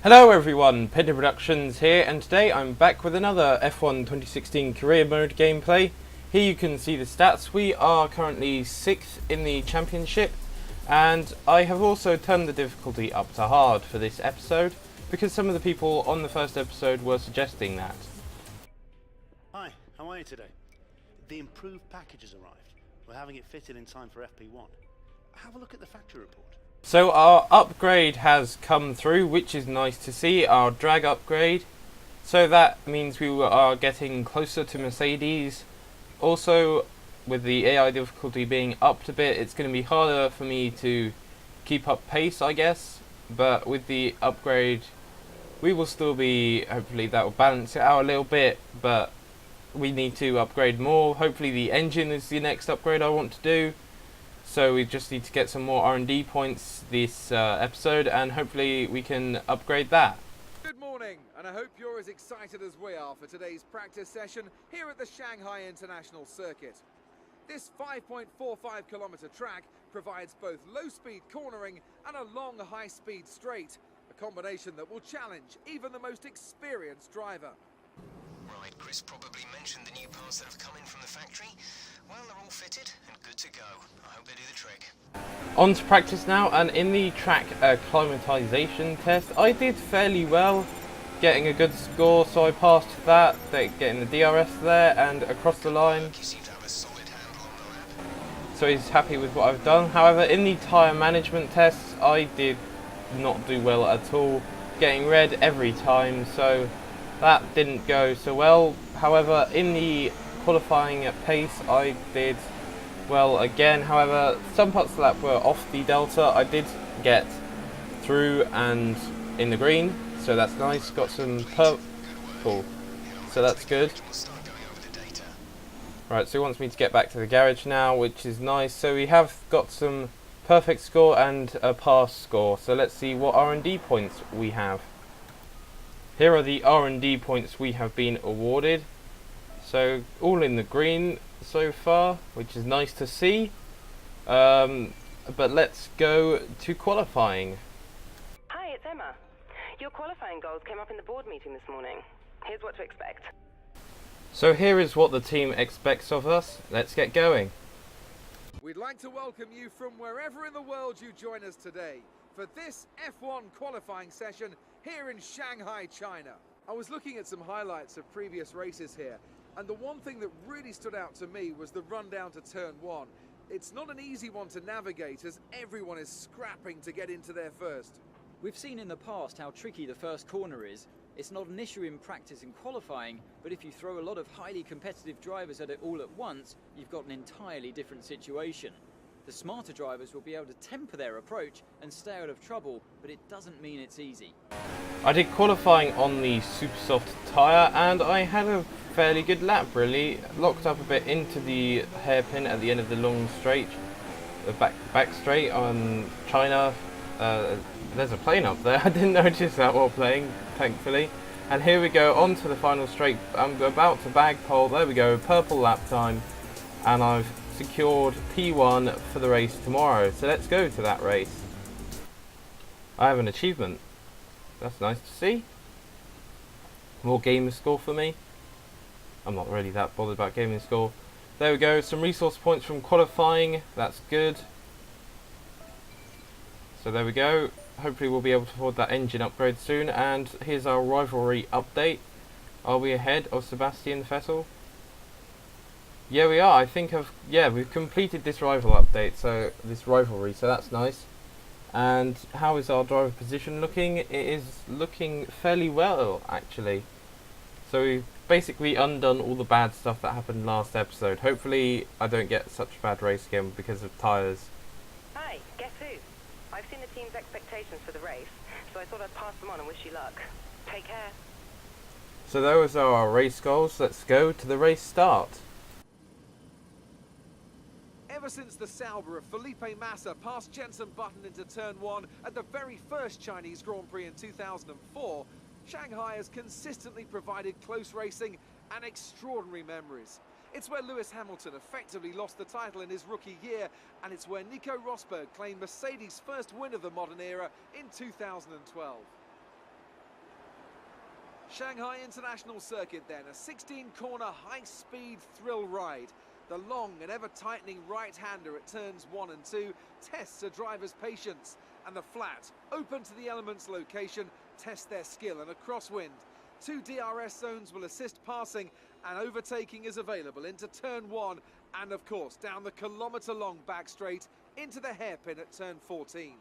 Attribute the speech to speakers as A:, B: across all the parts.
A: Hello everyone, Pinder Productions here, and today I'm back with another F1 2016 career mode gameplay. Here you can see the stats. We are currently 6th in the championship, and I have also turned the difficulty up to hard for this episode, because some of the people on the first episode were suggesting that.
B: Hi, how are you today? The improved package has arrived. We're having it fitted in time for FP1. Have a look at the factory report.
A: So our upgrade has come through, which is nice to see, our drag upgrade. So that means we are getting closer to Mercedes. Also, with the AI difficulty being upped a bit, it's going to be harder for me to keep up pace, I guess. But with the upgrade, we will still be, hopefully that will balance it out a little bit, but we need to upgrade more. Hopefully the engine is the next upgrade I want to do. So we just need to get some more R&D points this episode, and hopefully we can upgrade that.
C: Good morning, and I hope you're as excited as we are for today's practice session here at the Shanghai International Circuit. This 5.45 kilometer track provides both low-speed cornering and a long high-speed straight, a combination that will challenge even the most experienced driver.
D: Right, Chris probably mentioned the new parts that have come in from the factory. Well, they're all fitted and good to go. I hope they do the trick.
A: On to practice now, and in the track acclimatization test, I did fairly well, getting a good score, so I passed that, getting the DRS there and across the line.
D: You seem to have a solid handle on the lap.
A: So he's happy with what I've done. However, in the tyre management tests, I did not do well at all, getting red every time, so that didn't go so well. However, in the qualifying at pace, I did well again. However, some parts of the lap were off the delta. I did get through and in the green, so that's nice. Got some purple, so that's good.
D: We'll start going over the data.
A: Right, so he wants me to get back to the garage now, which is nice. So we have got some perfect score and a pass score. So let's see what R&D points we have. Here are the R&D points we have been awarded. So all in the green so far, which is nice to see. But let's go to qualifying.
E: Hi, it's Emma. Your qualifying goals came up in the board meeting this morning. Here's what to expect.
A: So here is what the team expects of us. Let's get going.
C: We'd like to welcome you from wherever in the world you join us today for this F1 qualifying session here in Shanghai, China. I was looking at some highlights of previous races here, and the one thing that really stood out to me was the run down to turn one. It's not an easy one to navigate as everyone is scrapping to get into there first.
F: We've seen in the past how tricky the first corner is. It's not an issue in practice and qualifying, but if you throw a lot of highly competitive drivers at it all at once, you've got an entirely different situation. The smarter drivers will be able to temper their approach and stay out of trouble, but it doesn't mean it's easy.
A: I did qualifying on the super soft tyre, and I had a fairly good lap really. Locked up a bit into the hairpin at the end of the long straight, the back straight on China. There's a plane up there. I didn't notice that while playing, thankfully. And here we go on to the final straight. I'm about to bag pole. There we go, purple lap time, and I've secured P1 for the race tomorrow. So let's go to that race. I have an achievement. That's nice to see. More gamer score for me. I'm not really that bothered about gaming score. There we go, some resource points from qualifying. That's good. So there we go. Hopefully we'll be able to afford that engine upgrade soon. And here's our rivalry update. Are we ahead of Sebastian Vettel? Yeah, we are. I think we've completed this rivalry, so that's nice. And how is our driver position looking? It is looking fairly well, actually. So we've basically undone all the bad stuff that happened last episode. Hopefully I don't get such a bad race again because of tyres.
E: Hi, guess who? I've seen the team's expectations for the race, so I thought I'd pass them on and wish you luck. Take care.
A: So those are our race goals. Let's go to the race start.
C: Ever since the Sauber of Felipe Massa passed Jenson Button into turn one at the very first Chinese Grand Prix in 2004, Shanghai has consistently provided close racing and extraordinary memories. It's where Lewis Hamilton effectively lost the title in his rookie year, and it's where Nico Rosberg claimed Mercedes' first win of the modern era in 2012. Shanghai International Circuit then, a 16-corner high-speed thrill ride. The long and ever-tightening right-hander at turns 1 and 2 tests a driver's patience, and the flat, open to the elements location, tests their skill and a crosswind. 2 DRS zones will assist passing, and overtaking is available into turn 1 and, of course, down the kilometre-long back straight into the hairpin at turn 14.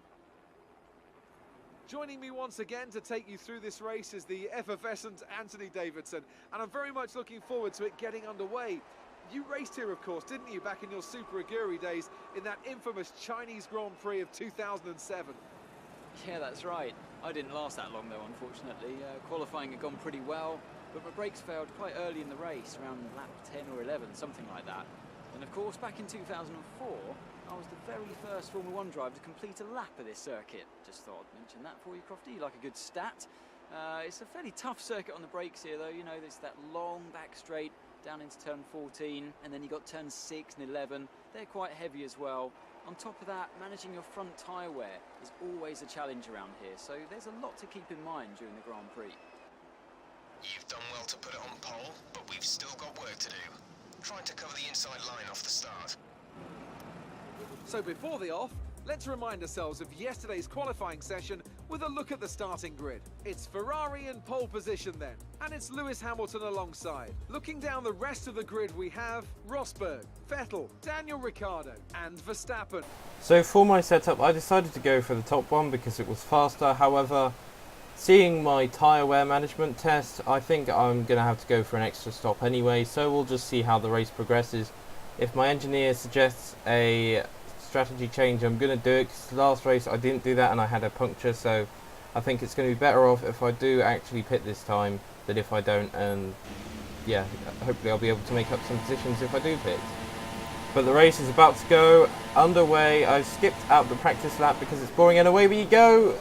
C: Joining me once again to take you through this race is the effervescent Anthony Davidson, and I'm very much looking forward to it getting underway. You raced here, of course, didn't you, back in your Super Aguri days in that infamous Chinese Grand Prix of 2007?
F: Yeah, that's right. I didn't last that long though, unfortunately. Qualifying had gone pretty well, but my brakes failed quite early in the race, around lap 10 or 11, something like that. And of course, back in 2004, I was the very first Formula 1 driver to complete a lap of this circuit. Just thought I'd mention that for you, Crofty. You like a good stat. It's a fairly tough circuit on the brakes here, though. You know, there's that long back straight down into turn 14, and then you got turn 6 and 11. They're quite heavy as well. On top of that, managing your front tyre wear is always a challenge around here, so there's a lot to keep in mind during the Grand Prix.
D: You've done well to put it on pole, but we've still got work to do. Trying to cover the inside line off the start.
C: So before the off, let's remind ourselves of yesterday's qualifying session with a look at the starting grid. It's Ferrari in pole position then, and it's Lewis Hamilton alongside. Looking down the rest of the grid, we have Rosberg, Vettel, Daniel Ricciardo and Verstappen.
A: So for my setup, I decided to go for the top one because it was faster. However, seeing my tyre wear management test, I think I'm going to have to go for an extra stop anyway, so we'll just see how the race progresses. If my engineer suggests a strategy change, I'm going to do it, because last race I didn't do that and I had a puncture, so I think it's going to be better off if I do actually pit this time than if I don't, and yeah, hopefully I'll be able to make up some positions if I do pit. But the race is about to go underway. I skipped out the practice lap because it's boring, and away we go.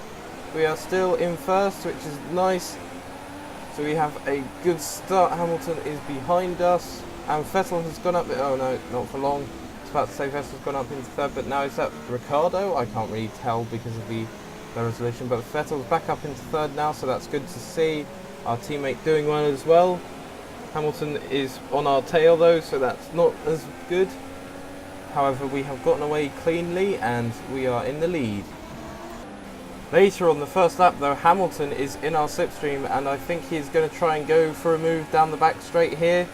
A: We are still in first, which is nice. So we have a good start. Hamilton is behind us, and Vettel has gone up. Oh no, not for long. I was about to say Vettel's gone up into third, but now is that Ricciardo? I can't really tell because of the low resolution. But Vettel's back up into third now, so that's good to see. Our teammate doing well as well. Hamilton is on our tail though, so that's not as good. However, we have gotten away cleanly and we are in the lead. Later on the first lap though, Hamilton is in our slipstream, and I think he's going to try and go for a move down the back straight here.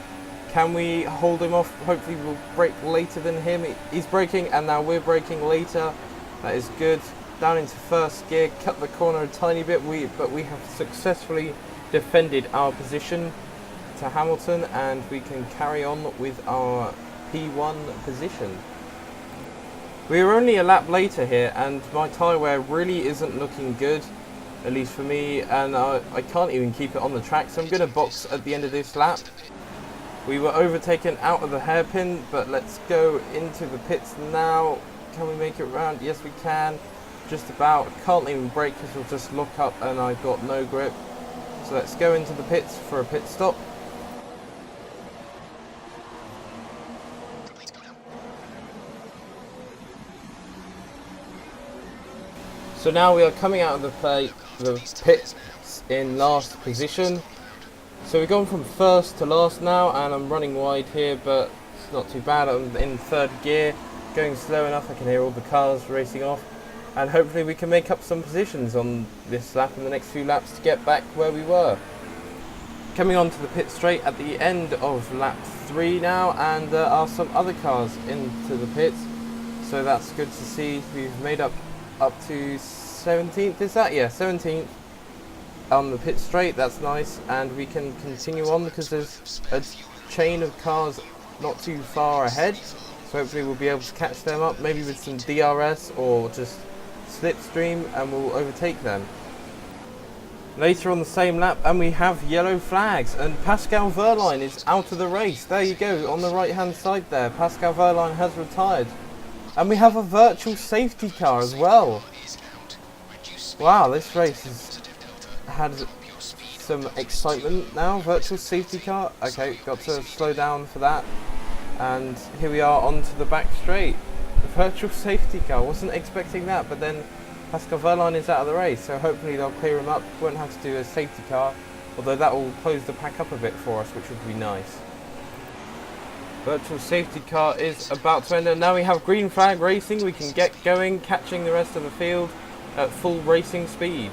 A: Can we hold him off? Hopefully we'll brake later than him. He's braking and now we're braking later. That is good. Down into first gear, cut the corner a tiny bit, but we have successfully defended our position to Hamilton, and we can carry on with our P1 position. We are only a lap later here, and my tyre wear really isn't looking good, at least for me, and I can't even keep it on the track, so I'm going to box at the end of this lap. We were overtaken out of the hairpin, but let's go into the pits now. Can we make it round? Yes we can, just about. Can't even brake because we'll just lock up and I've got no grip. So let's go into the pits for a pit stop. So now we are coming out of the pits in last position. So we've gone from first to last now, and I'm running wide here, but it's not too bad. I'm in third gear, going slow enough. I can hear all the cars racing off, and hopefully we can make up some positions on this lap and the next few laps to get back where we were. Coming onto the pit straight at the end of lap 3 now, and there are some other cars into the pits, so that's good to see. We've made up to 17th, is that? Yeah, 17th on the pit straight. That's nice, and we can continue on because there's a chain of cars not too far ahead, so hopefully we'll be able to catch them up, maybe with some DRS or just slipstream, and we'll overtake them. Later on the same lap, and we have yellow flags, and Pascal Wehrlein is out of the race. There you go, on the right hand side there, Pascal Wehrlein has retired. And we have a virtual safety car as well. Wow, this race has had some excitement now. Virtual safety car. Okay, got to slow down for that. And here we are onto the back straight. The virtual safety car. Wasn't expecting that, but then Pascal Wehrlein is out of the race, so hopefully they'll clear him up. Won't have to do a safety car. although that will close the pack up a bit for us, which would be nice. Virtual safety car is about to end, and now we have green flag racing. We can get going, catching the rest of the field at full racing speed.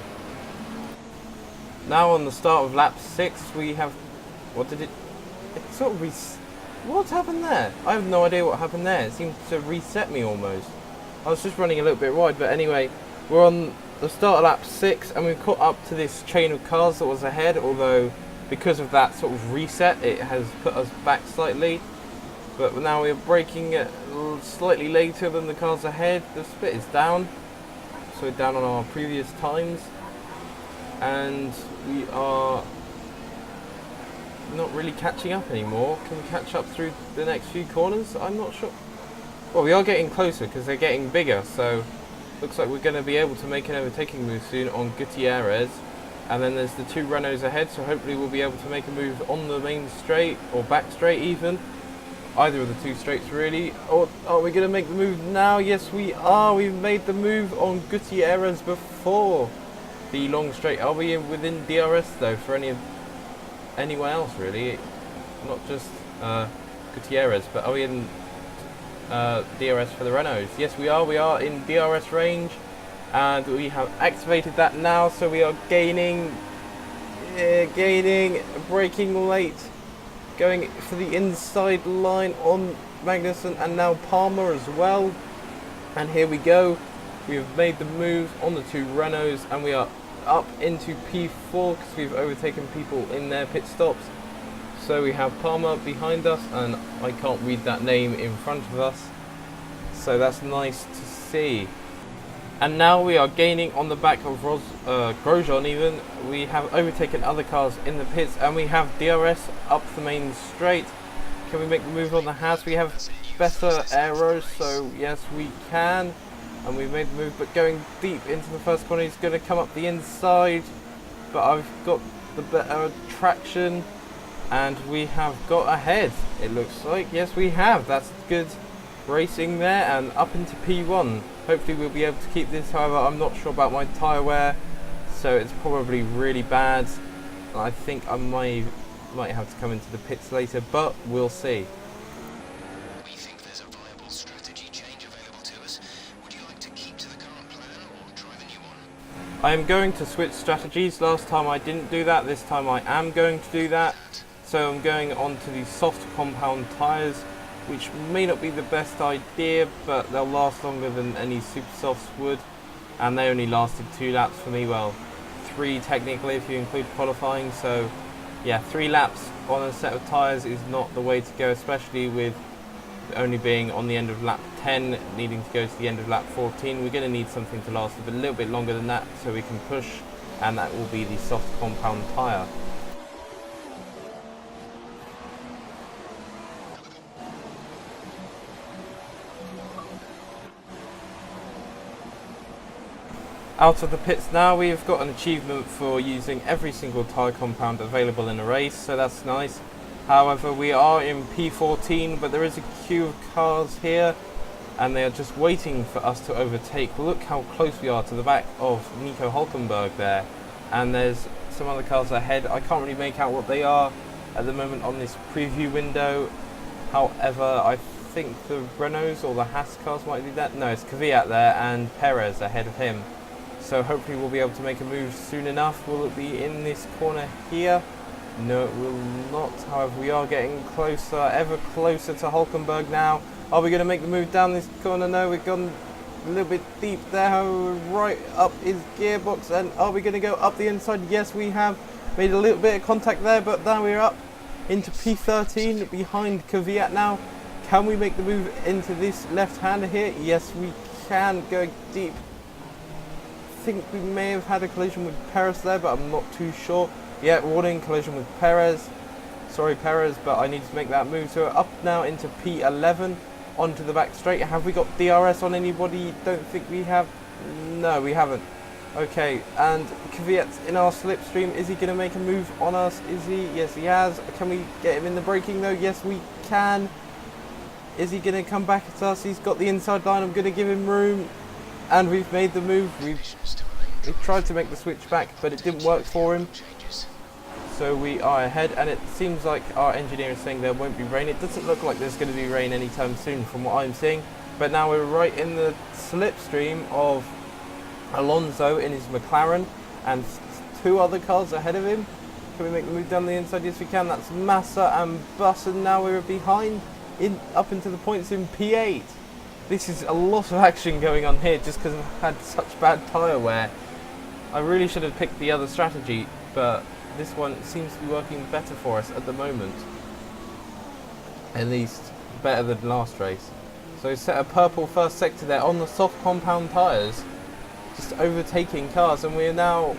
A: Now on the start of lap 6 we have, what happened there? I have no idea what happened there. It seemed to reset me almost. I was just running a little bit wide, but anyway, we're on the start of lap 6 and we've caught up to this chain of cars that was ahead, although because of that sort of reset it has put us back slightly. But now we're braking slightly later than the cars ahead. The split is down, so we're down on our previous times, and we are not really catching up anymore. Can we catch up through the next few corners? I'm not sure. Well, we are getting closer because they're getting bigger, so looks like we're going to be able to make an overtaking move soon on Gutierrez. And then there's the 2 Renaults ahead, so hopefully we'll be able to make a move on the main straight, or back straight even. Either of the 2 straights really. Or are we going to make the move now? Yes we are. We've made the move on Gutierrez before the long straight. Are we within DRS though for anyone else really? Not just Gutierrez, but are we in DRS for the Renaults? Yes we are. We are in DRS range, and we have activated that now, so we are gaining, braking late, going for the inside line on Magnussen and now Palmer as well. And here we go. We have made the move on the 2 Renaults, and we are up into P4 because we've overtaken people in their pit stops. So we have Palmer behind us, and I can't read that name in front of us, so that's nice to see. And now we are gaining on the back of Grosjean even. We have overtaken other cars in the pits, and we have DRS up the main straight. Can we make the move on the Haas? We have better aeros, so yes we can. And we've made the move, but going deep into the first corner, he's going to come up the inside. But I've got the better traction, and we have got ahead, it looks like. Yes we have, that's good racing there, and up into P1. Hopefully we'll be able to keep this. However, I'm not sure about my tyre wear, so it's probably really bad. I think I might have to come into the pits later, but we'll see.
D: We think there's a viable strategy change available to us. Would you like to keep to the current plan or try the new one?
A: I am going to switch strategies. Last time I didn't do that, this time I am going to do that. So I'm going on to the soft compound tyres, which may not be the best idea, but they'll last longer than any super softs would, and they only lasted 2 laps for me. Well, 3 technically if you include qualifying. So yeah, 3 laps on a set of tyres is not the way to go, especially with only being on the end of lap 10, needing to go to the end of lap 14. We're going to need something to last a little bit longer than that, so we can push, and that will be the soft compound tyre. Out of the pits now, we've got an achievement for using every single tyre compound available in a race, so that's nice. However, we are in P14, but there is a queue of cars here, and they are just waiting for us to overtake. Look how close we are to the back of Nico Hülkenberg there, and there's some other cars ahead. I can't really make out what they are at the moment on this preview window. However, I think the Renaults or the Haas cars might do that. No, it's Kvyat there and Perez ahead of him. So hopefully we'll be able to make a move soon enough. Will it be in this corner here? No, it will not. However, we are getting closer, ever closer to Hülkenberg now. Are we going to make the move down this corner? No, we've gone a little bit deep there. Right up his gearbox. And are we going to go up the inside? Yes, we have made a little bit of contact there, but now we're up into P13 behind Kvyat now. Can we make the move into this left-hander here? Yes, we can. Go deep. I think we may have had a collision with Perez there, but I'm not too sure. Yeah, warning, collision with Perez. Sorry Perez, but I need to make that move. So we're up now into P11, onto the back straight. Have we got DRS on anybody? Don't think we have. No, we haven't. Okay, and Kvyat's in our slipstream. Is he going to make a move on us? Is he? Yes, he has. Can we get him in the braking though? Yes, we can. Is he going to come back at us? He's got the inside line. I'm going to give him room. And we've made the move. We've tried to make the switch back, but it didn't work for him. so we are ahead, and it seems like our engineer is saying there won't be rain. It doesn't look like there's going to be rain anytime soon from what I'm seeing, but now we're right in the slipstream of Alonso in his McLaren and 2 other cars ahead of him. Can we make the move down the inside? Yes we can. That's Massa and Button. Now we're behind up into the points in P8. This is a lot of action going on here just because I've had such bad tyre wear. I really should have picked the other strategy, but this one seems to be working better for us at the moment. At least better than last race. So set a purple first sector there on the soft compound tyres, just overtaking cars, and we're now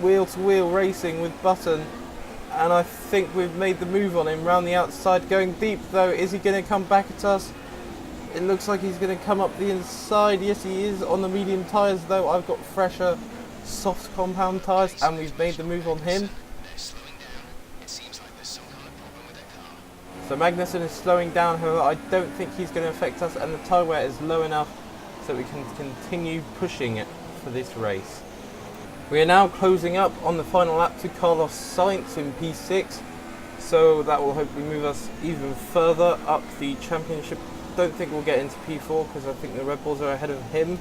A: wheel to wheel racing with Button, and I think we've made the move on him round the outside, going deep though. Is he going to come back at us? It looks like he's going to come up the inside. Yes he is, on the medium tyres though. I've got fresher soft compound tyres, and we've made the move on him. So Magnussen is slowing down, however I don't think he's going to affect us, and the tyre wear is low enough so we can continue pushing it for this race. We are now closing up on the final lap to Carlos Sainz in P6, so that will hopefully move us even further up the championship. Don't think we'll get into P4 because I think the Red Bulls are ahead of him,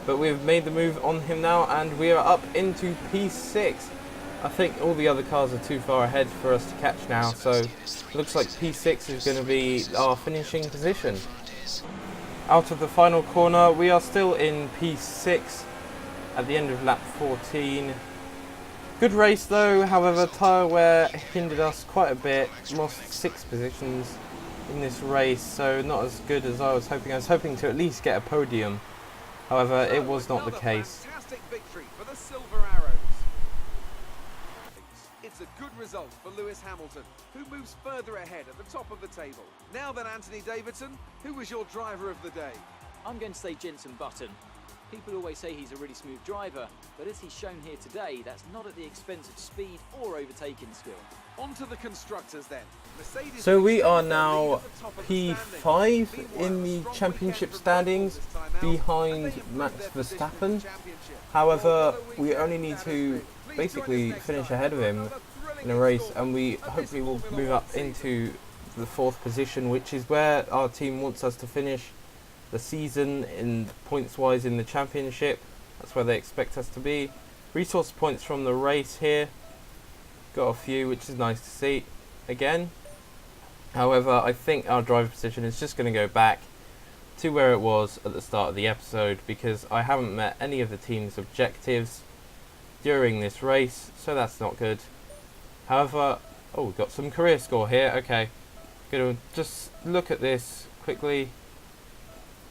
A: but we've made the move on him now and we are up into P6. I think all the other cars are too far ahead for us to catch now, so it looks like P6 is going to be our finishing position. Out of the final corner, we are still in P6 at the end of lap 14. Good race though, however tyre wear hindered us quite a bit. Lost 6 positions in this race, so not as good as I was hoping. I was hoping to at least get a podium, however it was not the case.
C: Fantastic victory for the Silver Arrows. It's a good result for Lewis Hamilton, who moves further ahead at the top of the table. Now then, Anthony Davidson, who was your driver of the day?
F: I'm going to say Jenson Button. People always say he's a really smooth driver, but as he's shown here today, that's not at the expense of speed or overtaking skill.
C: On to the constructors then. Mercedes
A: So we are now P5 in the championship standings, behind Max Verstappen. However, we only need to basically finish ahead of him in a race, and we hopefully will move up into the 4th position, which is where our team wants us to finish the season in points wise in the championship. That's where they expect us to be. Resource points from the race here, got a few, which is nice to see again. However, I think our driver position is just going to go back to where it was at the start of the episode, because I haven't met any of the team's objectives during this race, so that's not good. However, oh, we've got some career score here. Okay, gonna just look at this quickly.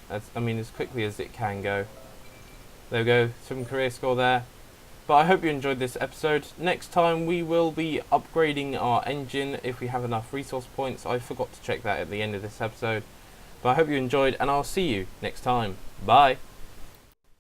A: As quickly as it can go. There we go, some career score there. But I hope you enjoyed this episode. Next time we will be upgrading our engine if we have enough resource points. I forgot to check that at the end of this episode. But I hope you enjoyed, and I'll see you next time. Bye.